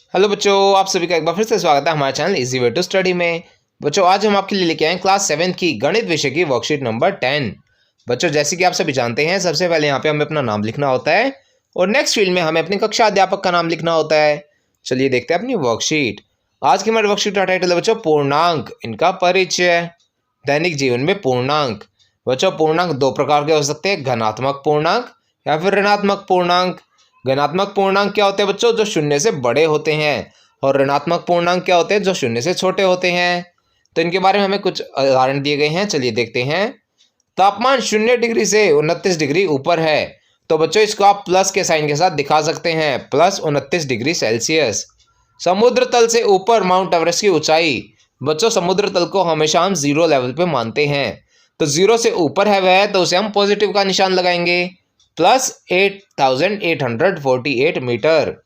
Hello बच्चों, आप सभी का एक बार फिर से स्वागत है हमारे channel easy way to study में। बच्चों, आज हम आपके लिए लेके आए क्लास 7 की गणित विषय की वर्कशीट नंबर 10। बच्चों, जैसे कि आप सभी जानते हैं, सबसे पहले यहाँ पे हमें अपना नाम लिखना होता है और नेक्स्ट फील्ड में हमें अपने कक्षा अध्यापक का नाम लिखना होता है। चलिए देखते हैं अपनी वर्कशीट। आज की हमारी वर्कशीट का टाइटल है बच्चों पूर्णांक, इनका परिचय। दैनिक जीवन में पूर्णांक। बच्चों, पूर्णांक दो प्रकार के हो सकते हैं, धनात्मक पूर्णांक या फिर ऋणात्मक पूर्णांक। धनात्मक पूर्णांक क्या होते हैं बच्चों? जो शून्य से बड़े होते हैं। और ऋणात्मक पूर्णांक क्या होते हैं? जो शून्य से छोटे होते हैं। तो इनके बारे में हमें कुछ उदाहरण दिए गए हैं, चलिए देखते हैं। तापमान 0 डिग्री से 29 डिग्री ऊपर है, तो बच्चों इसको आप प्लस के साइन के साथ दिखा सकते हैं, प्लस 29 डिग्री सेल्सियस। समुद्र तल से ऊपर माउंट एवरेस्ट की ऊंचाई। बच्चों, समुद्र तल को हमेशा हम 0 लेवल पे मानते हैं, तो 0 से ऊपर है वह, तो उसे हम पॉजिटिव का निशान लगाएंगे, प्लस 8848 मीटर।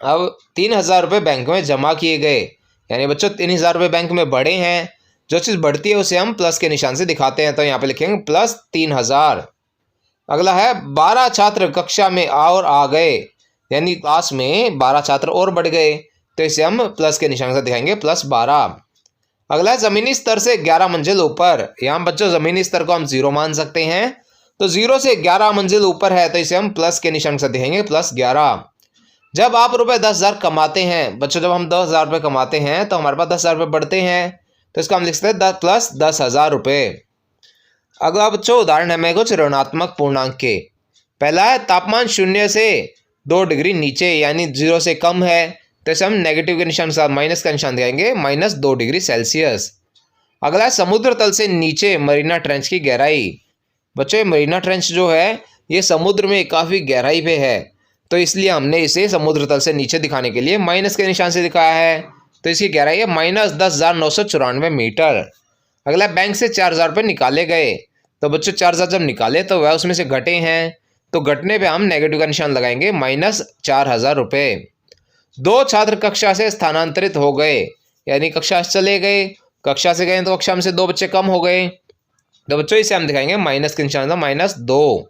अब 3000 रुपये बैंक में जमा किए गए, यानी बच्चों 3000 रुपये बैंक में बढ़े हैं। जो चीज़ बढ़ती है उसे हम प्लस के निशान से दिखाते हैं, तो यहाँ पे लिखेंगे प्लस 3000। अगला है 12 छात्र कक्षा में और आ गए, यानी क्लास में 12 छात्र और बढ़ गए, तो इसे हम प्लस के निशान से दिखाएंगे, प्लस 12। अगला है जमीनी स्तर से 11 मंजिल ऊपर। यहाँ बच्चों जमीनी स्तर को हम 0 मान सकते हैं, तो 0 से 11 मंजिल ऊपर है, तो इसे हम प्लस के निशान से दिखाएंगे, प्लस 11। जब आप रुपए 10,000 कमाते हैं बच्चों, जब हम 10,000 रुपये कमाते हैं तो हमारे पास 10,000 रुपये बढ़ते हैं, तो इसका हम लिख सकते हैं प्लस 10,000 रुपये। अगला बच्चों उदाहरण है मैं कुछ ऋणात्मक पूर्णांक के। पहला है तापमान 0 से 2 डिग्री नीचे, यानी 0 से कम है, तो इसे हम नेगेटिव के निशान के साथ माइनस का निशान दिखाएंगे, माइनस 2 डिग्री सेल्सियस। अगला है समुद्र तल से नीचे मरीना ट्रेंच की गहराई। बच्चों, मरीना ट्रेंच जो है ये समुद्र में काफ़ी गहराई पे है, तो इसलिए हमने इसे समुद्र तल से नीचे दिखाने के लिए माइनस के निशान से दिखाया है, तो इसकी गहराई है माइनस 10,994 मीटर। अगला बैंक से 4,000 रुपये निकाले गए, तो बच्चों 4,000 जब निकाले तो वह उसमें से घटे हैं, तो घटने पे हम नेगेटिव का निशान लगाएंगे, माइनस 4,000 रुपये। 2 छात्र कक्षा से स्थानांतरित हो गए, यानी कक्षा से चले गए, कक्षा से गए तो कक्षा में से 2 बच्चे कम हो गए, तो बच्चों इसे हम दिखाएंगे माइनस के निशान, माइनस 2।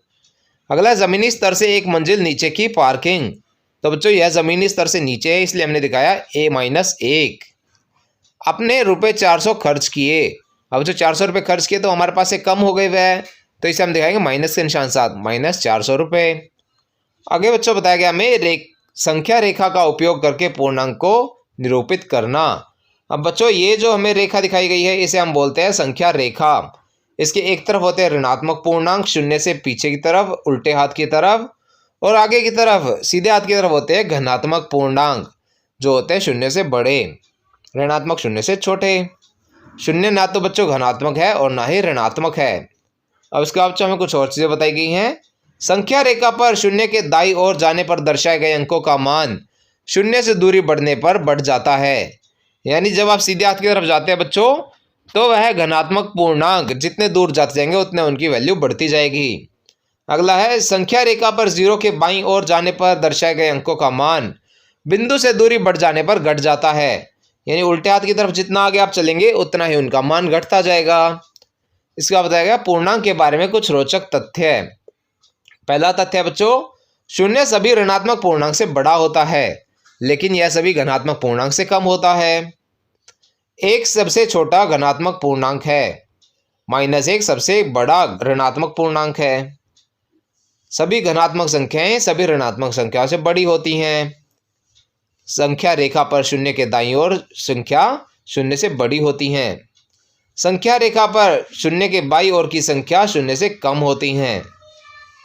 अगला जमीनी स्तर से 1 मंजिल नीचे की पार्किंग। तो बच्चों यह जमीनी स्तर से नीचे है, इसलिए हमने दिखाया A-1। अपने रुपए 400 खर्च किए। अब जो 400 रुपये खर्च किए तो हमारे पास से कम हो गए वह, तो इसे हम दिखाएंगे माइनस के निशान साथ, माइनस 400 रुपये। आगे बच्चों बताया गया हमें संख्या रेखा का उपयोग करके पूर्णांक को निरूपित करना। अब बच्चों ये जो हमें रेखा दिखाई गई है इसे हम बोलते हैं संख्या रेखा। इसके एक तरफ होते हैं ऋणात्मक पूर्णांक, शून्य से पीछे की तरफ, उल्टे हाथ की तरफ, और आगे की तरफ सीधे हाथ की तरफ होते हैं घनात्मक पूर्णांक, जो होते हैं शून्य से बड़े, ऋणात्मक शून्य से छोटे। शून्य ना तो बच्चों धनात्मक है और ना ही ऋणात्मक है। अब इसके बाद हमें कुछ और चीज़ें बताई गई हैं। संख्या रेखा पर शून्य के दाईं ओर जाने पर दर्शाए गए अंकों का मान शून्य से दूरी बढ़ने पर बढ़ जाता है, यानी जब आप सीधे हाथ की तरफ जाते हैं बच्चों तो वह धनात्मक पूर्णांक जितने दूर जाते जाएंगे उतने उनकी वैल्यू बढ़ती जाएगी। अगला है संख्या रेखा पर 0 के बाईं ओर जाने पर दर्शाए गए अंकों का मान बिंदु से दूरी बढ़ जाने पर घट जाता है, यानी उल्टे हाथ की तरफ जितना आगे आप चलेंगे उतना ही उनका मान घटता जाएगा। इसका बताया गया पूर्णांक के बारे में कुछ रोचक तथ्य है। पहला तथ्य है बच्चों, शून्य सभी ऋणात्मक पूर्णांक से बड़ा होता है, लेकिन यह सभी धनात्मक पूर्णांक से कम होता है। 1 सबसे छोटा धनात्मक पूर्णांक है, -1 सबसे बड़ा ऋणात्मक पूर्णांक है। सभी धनात्मक संख्याएं सभी ऋणात्मक संख्याओं से बड़ी होती हैं। संख्या रेखा पर शून्य के दाईं ओर संख्या शून्य से बड़ी होती हैं। संख्या रेखा पर शून्य के बाईं ओर की संख्या शून्य से कम होती हैं।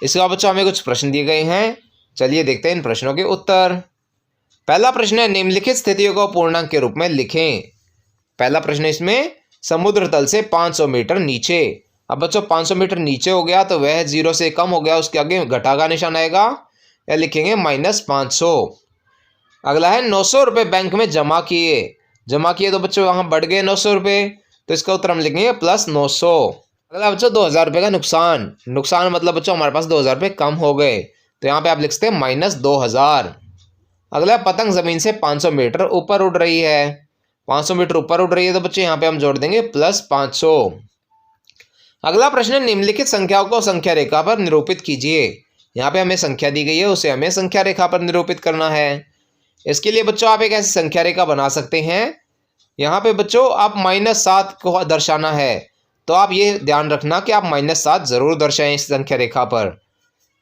इसके बाद बच्चों हमें कुछ प्रश्न दिए गए हैं, चलिए देखते हैं इन प्रश्नों के उत्तर। पहला प्रश्न है निम्नलिखित स्थितियों को पूर्णांक के रूप में लिखें। पहला प्रश्न इसमें समुद्र तल से 500 मीटर नीचे। अब बच्चों 500 मीटर नीचे हो गया तो वह 0 से कम हो गया, उसके आगे घटा का निशान आएगा, या लिखेंगे -500। अगला है 900 रुपये बैंक में जमा किए तो बच्चों वहाँ बढ़ गए 900 रुपये, तो इसका उत्तर हम लिखेंगे प्लस 900। अगला बच्चों 2,000 रुपये का नुकसान मतलब बच्चों हमारे पास 2,000 रुपये कम हो गए, तो यहाँ पे आप लिख सकते हैं -2,000। अगला पतंग जमीन से 500 मीटर ऊपर उड़ रही है, 500 मीटर ऊपर उड़ रही है, तो बच्चों यहाँ पे हम जोड़ देंगे +500। अगला प्रश्न है निम्नलिखित संख्याओं को संख्या रेखा पर निरूपित कीजिए। यहाँ पे हमें संख्या दी गई है, उसे हमें संख्या रेखा पर निरूपित करना है। इसके लिए बच्चों आप एक ऐसी संख्या रेखा बना सकते हैं। यहाँ पे बच्चों आप -7 को दर्शाना है, तो आप ये ध्यान रखना कि आप -7 ज़रूर दर्शाएं इस संख्या रेखा पर।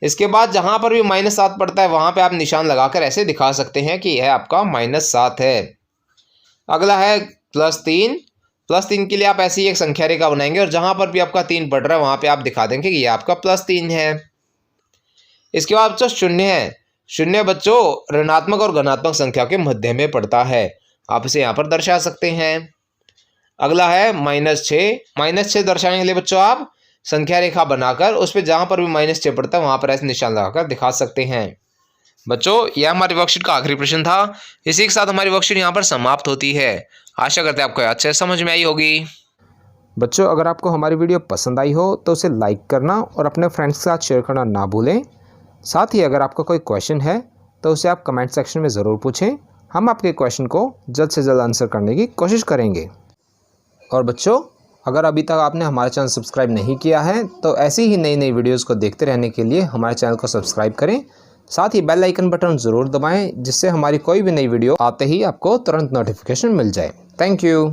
इसके बाद जहाँ पर भी -7 पड़ता है वहाँ पे आप निशान लगाकर ऐसे दिखा सकते हैं कि यह आपका -7 है। अगला है +3। +3 के लिए आप ऐसी एक संख्या रेखा बनाएंगे और जहाँ पर भी आपका 3 पड़ रहा है वहाँ पे आप दिखा देंगे कि ये आपका +3 है। इसके बाद बच्चों 0 है। 0 बच्चों ऋणात्मक और धनात्मक संख्या के मध्य में पड़ता है, आप इसे यहाँ पर दर्शा सकते हैं। अगला है -6। -6 दर्शाने के लिए बच्चों आप संख्या रेखा बनाकर उस पर जहाँ पर भी -6 पड़ता है वहाँ पर ऐसे निशान लगाकर दिखा सकते हैं। बच्चों यह हमारी वर्कशीट का आखिरी प्रश्न था। इसी के साथ हमारी वर्कशीट यहाँ पर समाप्त होती है। आशा करते हैं आपको अच्छे से समझ में आई होगी। बच्चों अगर आपको हमारी वीडियो पसंद आई हो तो उसे लाइक करना और अपने फ्रेंड्स के साथ शेयर करना ना भूलें। साथ ही अगर आपका कोई क्वेश्चन है तो उसे आप कमेंट सेक्शन में ज़रूर पूछें, हम आपके क्वेश्चन को जल्द से जल्द आंसर करने की कोशिश करेंगे। और बच्चों अगर अभी तक आपने हमारा चैनल सब्सक्राइब नहीं किया है तो ऐसी ही नई नई वीडियोज़ को देखते रहने के लिए हमारे चैनल को सब्सक्राइब करें। साथ ही बेल आइकन बटन ज़रूर दबाएं जिससे हमारी कोई भी नई वीडियो आते ही आपको तुरंत नोटिफिकेशन मिल जाए। Thank you.